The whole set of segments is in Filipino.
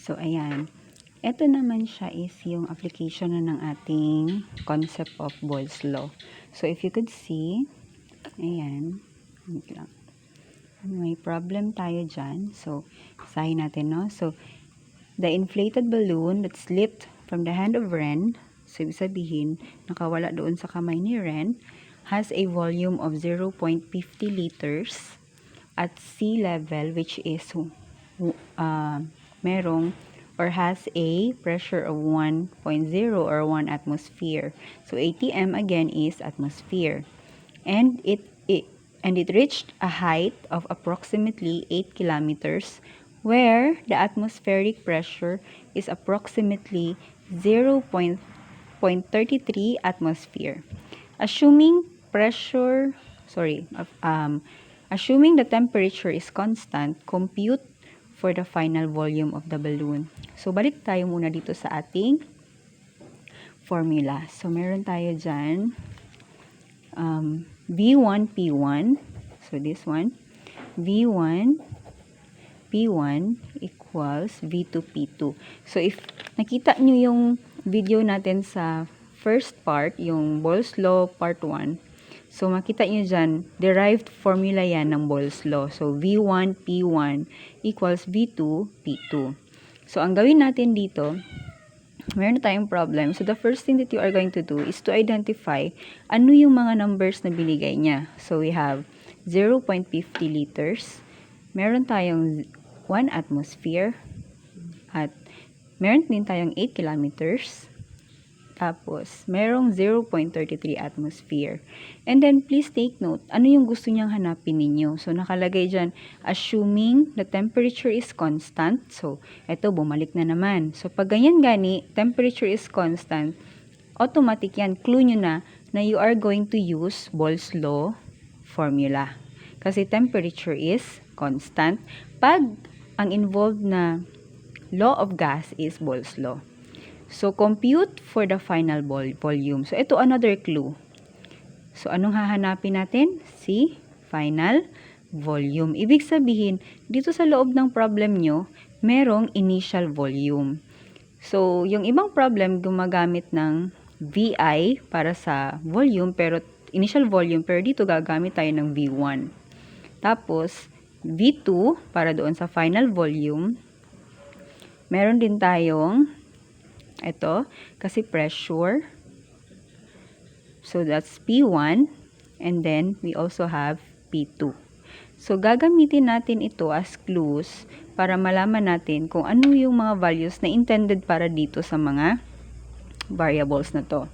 So, ayan. Ito naman siya is yung application na ng ating concept of Boyle's Law. So, if you could see, ayan. Wait lang. May problem tayo dyan. So, sahin natin, no? So, the inflated balloon that slipped from the hand of Ren, so ibig sabihin, nakawala doon sa kamay ni Ren, has a volume of 0.50 liters at sea level, which is merong or has a pressure of 1.0 or 1 atmosphere. So ATM again is atmosphere. And it reached a height of approximately 8 kilometers where the atmospheric pressure is approximately 0.33 atmosphere. Assuming assuming the temperature is constant, compute for the final volume of the balloon. So, balik tayo muna dito sa ating formula. So, meron tayo dyan, V1, P1. So, this one, V1, P1 equals V2, P2. So, if nakita nyo yung video natin sa first part, yung Boyle's Law part 1, so makita nyo dyan, derived formula yan ng Boyle's Law. So, V1, P1 equals V2, P2. So, ang gawin natin dito, meron na tayong problem. So, the first thing that you are going to do is to identify ano yung mga numbers na binigay niya. So, we have 0.50 liters. Meron tayong 1 atmosphere. At meron din tayong 8 kilometers. Tapos, merong 0.33 atmosphere. And then, please take note, ano yung gusto niyang hanapin ninyo. So, nakalagay dyan, assuming the temperature is constant. So, eto, bumalik na naman. So, pag ganyan gani, temperature is constant, automatic yan. Clue nyo na you are going to use Boyle's Law formula. Kasi temperature is constant. Pag ang involved na law of gas is Boyle's Law. So, compute for the final volume. So, ito another clue. So, anong hahanapin natin? Si final volume. Ibig sabihin, dito sa loob ng problem nyo, merong initial volume. So, yung ibang problem, gumagamit ng VI para sa volume, pero initial volume, pero dito gagamit tayo ng V1. Tapos, V2, para doon sa final volume, meron din tayong ito, kasi pressure. So, that's P1. And then, we also have P2. So, gagamitin natin ito as clues para malaman natin kung ano yung mga values na intended para dito sa mga variables na to.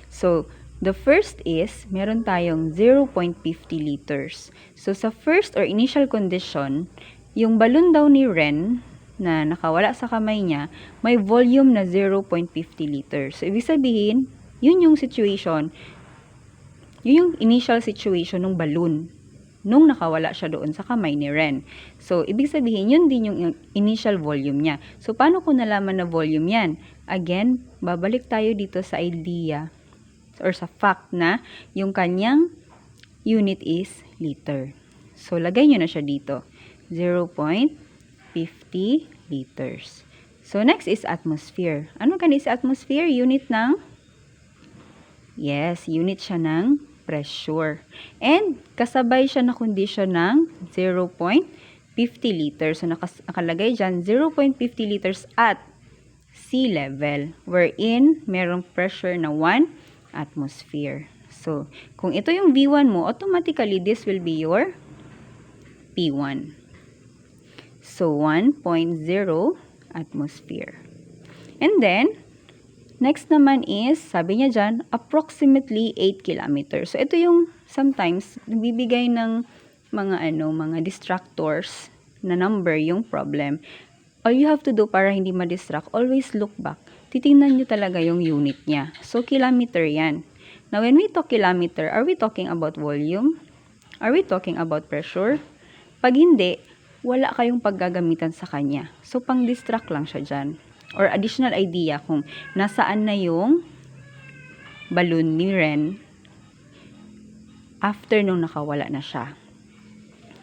So, the first is, meron tayong 0.50 liters. So, sa first or initial condition, yung balloon daw ni Ren, na nakawala sa kamay niya, may volume na 0.50 liters. So, ibig sabihin, yun yung situation, yun yung initial situation ng balloon nung nakawala siya doon sa kamay ni Ren. So, ibig sabihin, yun din yung initial volume niya. So, paano ko nalaman na volume yan? Again, babalik tayo dito sa idea or sa fact na yung kanyang unit is liter. So, lagay nyo na siya dito. 0.50 liters. So, next is atmosphere. Ano ganito sa atmosphere? Unit ng? Yes, unit siya ng pressure. And, kasabay siya na condition ng 0.50 liters. So, nakalagay dyan, 0.50 liters at sea level, wherein merong pressure na 1 atmosphere. So, kung ito yung V1 mo, automatically, this will be your P1. So, 1.0 atmosphere. And then, next naman is, sabi niya dyan, approximately 8 kilometers. So, ito yung sometimes, nagbibigay ng mga distractors na number yung problem. All you have to do para hindi ma-distract, always look back. Titingnan nyo talaga yung unit niya. So, kilometer yan. Now, when we talk kilometer, are we talking about volume? Are we talking about pressure? Pag hindi, wala kayong paggagamitan sa kanya. So, pang-distract lang siya dyan. Or additional idea kung nasaan na yung balloon ni Ren after nung nakawala na siya.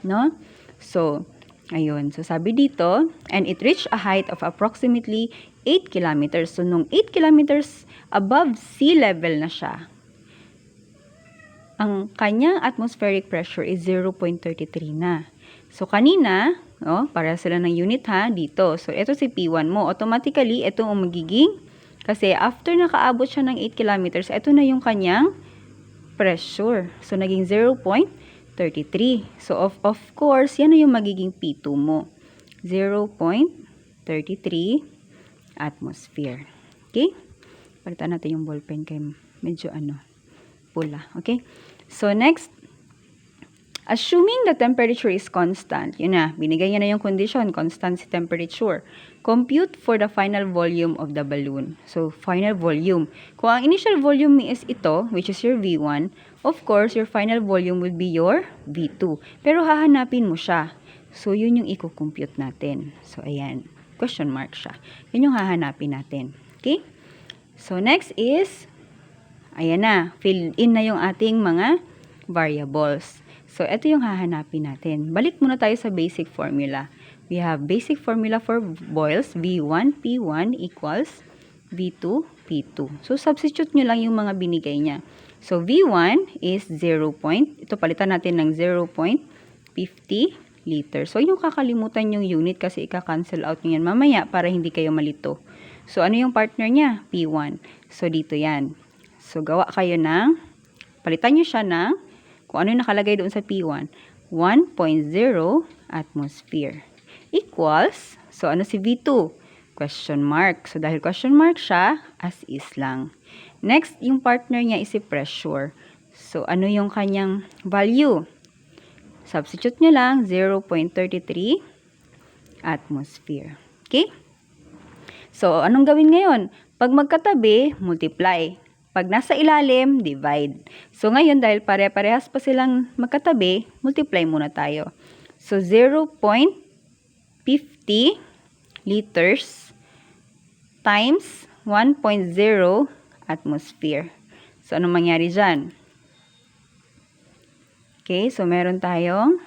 No? So, Ayun. So, sabi dito, and it reached a height of approximately 8 kilometers. So, nung 8 kilometers above sea level na siya, ang kanyang atmospheric pressure is 0.33 na. So, kanina, para sila ng unit ha, dito. So, ito si P1 mo. Automatically, ito ang magiging, kasi after nakaabot siya ng 8 kilometers, ito na yung kanyang pressure. So, naging 0.33. So, of course, yan na yung magiging P2 mo. 0.33 atmosphere. Okay? Palitan natin yung ballpen kay medyo pula. Okay? So, next, assuming the temperature is constant, yun na, binigay niya na yung condition, constant si temperature. Compute for the final volume of the balloon. So, final volume. Kung ang initial volume is ito, which is your V1, of course, your final volume will be your V2. Pero hahanapin mo siya. So, yun yung i-compute natin. So, ayan. Question mark siya. Yun yung hahanapin natin. Okay? So, next is, ayan na. Fill in na yung ating mga variables. So, ito yung hahanapin natin. Balik muna tayo sa basic formula. We have basic formula for Boyle's V1, P1 equals V2, P2. So, substitute nyo lang yung mga binigay niya. So, V1 is 0. Ito palitan natin ng 0.50 liters. So, yung kakalimutan yung unit kasi ika-cancel out nyo yan mamaya para hindi kayo malito. So, ano yung partner niya? P1. So, dito yan. So, gawa kayo ng, palitan nyo siya ng, kung ano yung nakalagay doon sa P1, 1.0 atmosphere equals, so ano si V2? Question mark. So, dahil question mark siya, as is lang. Next, yung partner niya is si pressure. So, ano yung kanyang value? Substitute nyo lang, 0.33 atmosphere. Okay? So, anong gawin ngayon? Pag magkatabi, multiply. Pag nasa ilalim, divide. So, ngayon, dahil pare-parehas pa silang magkatabi, multiply muna tayo. So, 0.50 liters times 1.0 atmosphere. So, anong mangyari dyan? Okay, so meron tayong,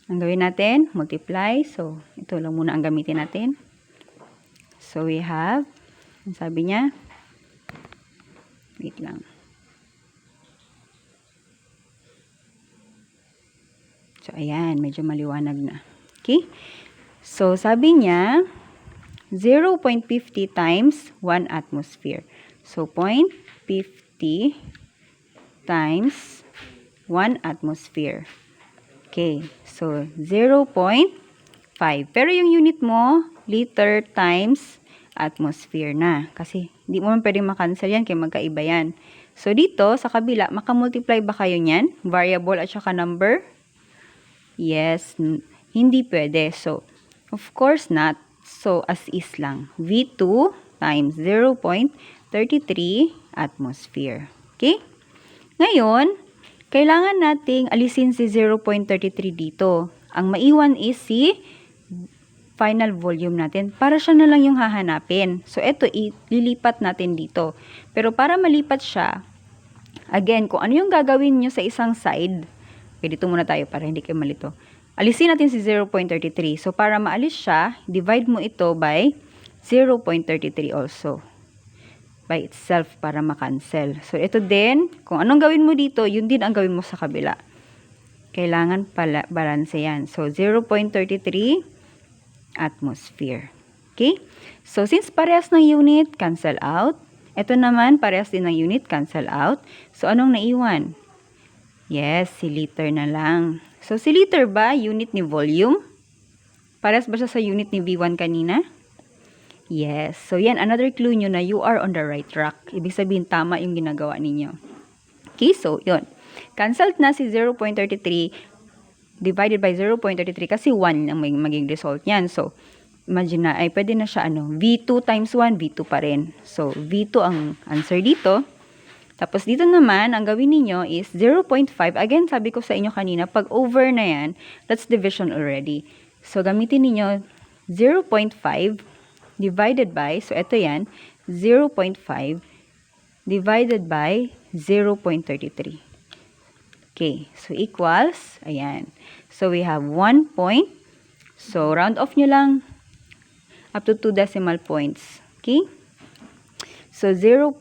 ang gawin natin, multiply. So, ito lang muna ang gamitin natin. So, we have, ang sabi niya, wait lang. So, ayan, medyo maliwanag na. Okay? So, sabi niya, 0.50 times 1 atmosphere. So, 0.50 times 1 atmosphere. Okay. So, 0.5. Pero yung unit mo, liter times atmosphere na. Kasi, hindi mo man pwedeng makancel yan kaya magkaiba yan. So, dito, sa kabila, makamultiply ba kayo niyan? Variable at saka number? Yes. Hindi pwede. So, of course not. So, as is lang. V2 times 0.33 atmosphere. Okay? Ngayon, kailangan nating alisin si 0.33 dito. Ang maiwan is si final volume natin. Para siya na lang yung hahanapin. So, ito, ililipat natin dito. Pero para malipat siya, again, kung ano yung gagawin nyo sa isang side, okay, dito muna tayo para hindi kayo malito. Alisin natin si 0.33. So, para maalis siya, divide mo ito by 0.33 also. By itself para makancel. So, ito din, kung anong gawin mo dito, yun din ang gawin mo sa kabila. Kailangan pala balance yan. So, 0.33 atmosphere. Okay? So, since parehas ng unit, cancel out. Ito naman, parehas din ng unit, cancel out. So, anong naiwan? Yes, si liter na lang. So, si liter ba, unit ni volume? Parehas ba siya sa unit ni V1 kanina? Yes. So, yan, another clue nyo na you are on the right track. Ibig sabihin, tama yung ginagawa ninyo. Okay, so, yun. Cancelled na si 0.33 divided by 0.33 kasi 1 ang maging result niyan. So, imagine na, ay pwede na siya, V2 times 1, V2 pa rin. So, V2 ang answer dito. Tapos, dito naman, ang gawin niyo is 0.5. Again, sabi ko sa inyo kanina, pag over na yan, that's division already. So, gamitin niyo 0.5 divided by, so ito yan, 0.5 divided by 0.33. Okay, so equals, ayan. So, we have 1.33 So, round off nyo lang up to 2 decimal points. Okay? So, 0.52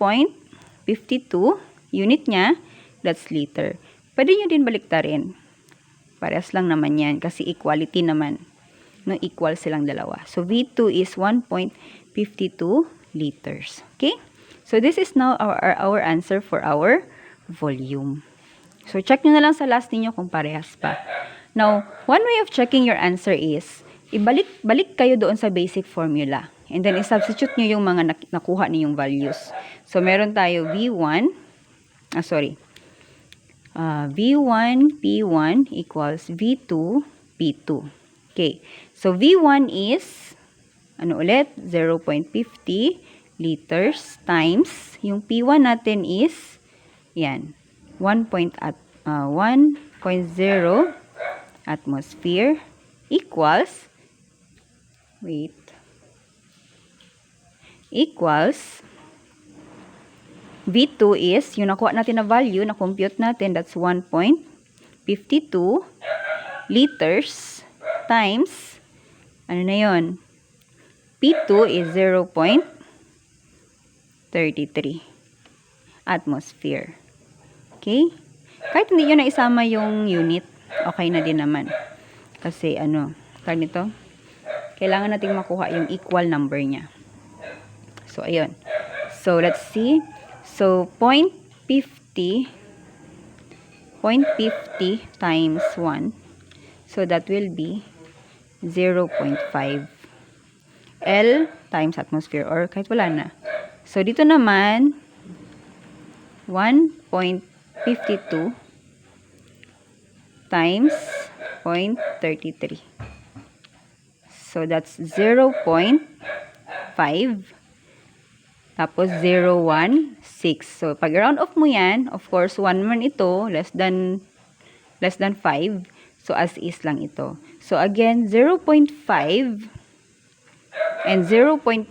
unit niya, that's liter. Pwede nyo din baliktarin. Parehas lang naman yan kasi equality naman. No, equal silang dalawa. So, V2 is 1.52 liters. Okay? So, this is now our answer for our volume. So, check nyo na lang sa last ninyo kung parehas pa. Now, one way of checking your answer is, balik kayo doon sa basic formula. And then, i-substitute nyo yung mga nakuha niyong values. So, meron tayo V1, V1 P1 equals V2 P2. Okay. So, V1 is, ano ulit? 0.50 liters times, yung P1 natin is, yan, 1.0 atmosphere equals, V2 is, yung nakuha natin na value, na-compute natin, that's 1.52 liters times, ano na yun? P2 is 0.33 atmosphere. Okay? Kahit hindi nyo na isama yung unit, okay na din naman. Kasi, tag nito, kailangan nating makuha yung equal number niya. So, ayun. So, let's see. So, 0.50 times 1. So, that will be 0.5 L times atmosphere, or kahit wala na. So, dito naman, 1.52 times 0.33. So, that's 0.5. Tapos, 0.16. So, pag round off mo yan, of course, 1 man ito, less than 5. So, as is lang ito. So, again, 0.5 and 0.50,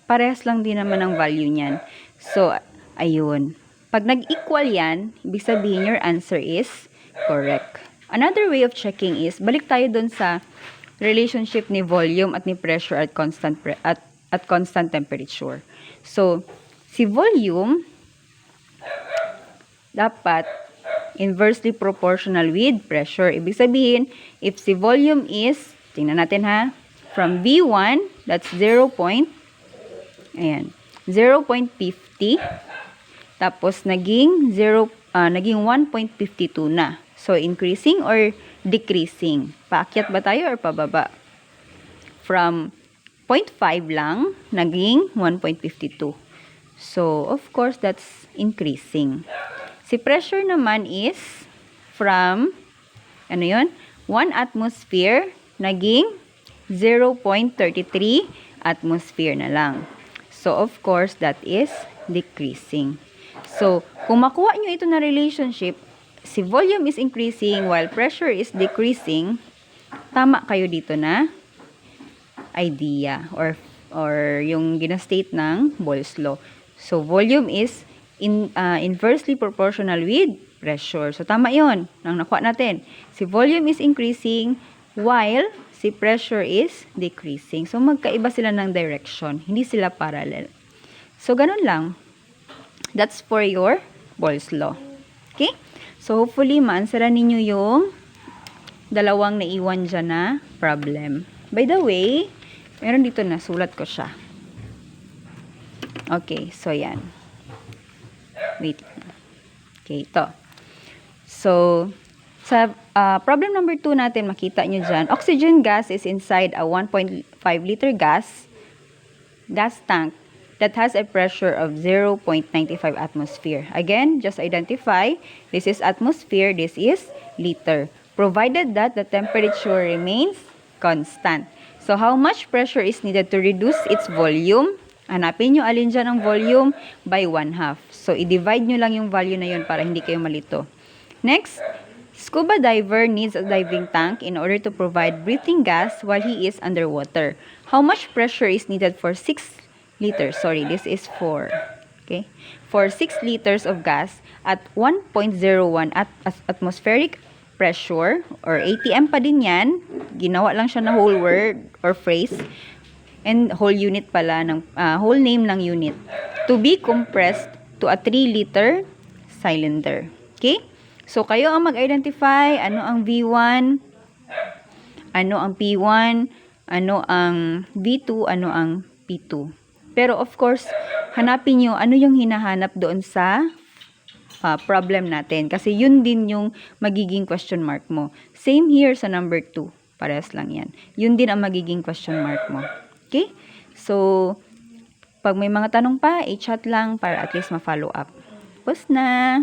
parehas lang din naman ang value niyan. So, ayun. Pag nag-equal yan, ibig sabihin your answer is correct. Another way of checking is, balik tayo dun sa relationship ni volume at ni pressure at constant temperature. So, si volume, dapat inversely proportional with pressure. Ibig sabihin, if si volume is, tingnan natin ha, from V1, that's 0.50. Tapos, naging 1.52 na. So, increasing or decreasing? Paakyat ba tayo or pababa? From 0.5 lang, naging 1.52. So, of course, that's increasing. Si pressure naman is from, 1 atmosphere, naging 0.33 atmosphere na lang. So, of course, that is decreasing. So, kung makuha nyo ito na relationship, si volume is increasing while pressure is decreasing, tama kayo dito na idea or yung ginastate ng Boyle's law. So, volume is inversely proportional with pressure. So, tama yon nang nakuha natin. Si volume is increasing while si pressure is decreasing. So, magkaiba sila ng direction. Hindi sila parallel. So, ganun lang. That's for your Boyle's law. Okay? So, hopefully, ma-answeran ninyo yung dalawang naiwan dyan na problem. By the way, meron dito na, sulat ko siya. Okay, so yan. Wait. Okay, ito. So, sa problem number 2 natin, makita nyo dyan, oxygen gas is inside a 1.5 liter gas tank that has a pressure of 0.95 atmosphere. Again, just identify, this is atmosphere, this is liter. Provided that the temperature remains constant. So, how much pressure is needed to reduce its volume? Hanapin nyo alin dyan ang volume by 1/2. So, i-divide nyo lang yung value na yun para hindi kayo malito. Next, scuba diver needs a diving tank in order to provide breathing gas while he is underwater. How much pressure is needed for 6 liters? Sorry, this is 4. Okay? For 6 liters of gas at 1.01 atmospheric pressure or ATM pa din yan. Ginawa lang siya na whole word or phrase and whole unit pala ng whole name ng unit to be compressed to a 3-liter cylinder. Okay? So kayo ang mag-identify ano ang V1, ano ang P1, ano ang V2, ano ang P2. Pero of course, hanapin nyo ano yung hinahanap doon sa problem natin. Kasi yun din yung magiging question mark mo. Same here sa number 2. Parehas lang yan. Yun din ang magiging question mark mo. Okay? So, pag may mga tanong pa, i-chat lang para at least ma-follow up. Tapos na!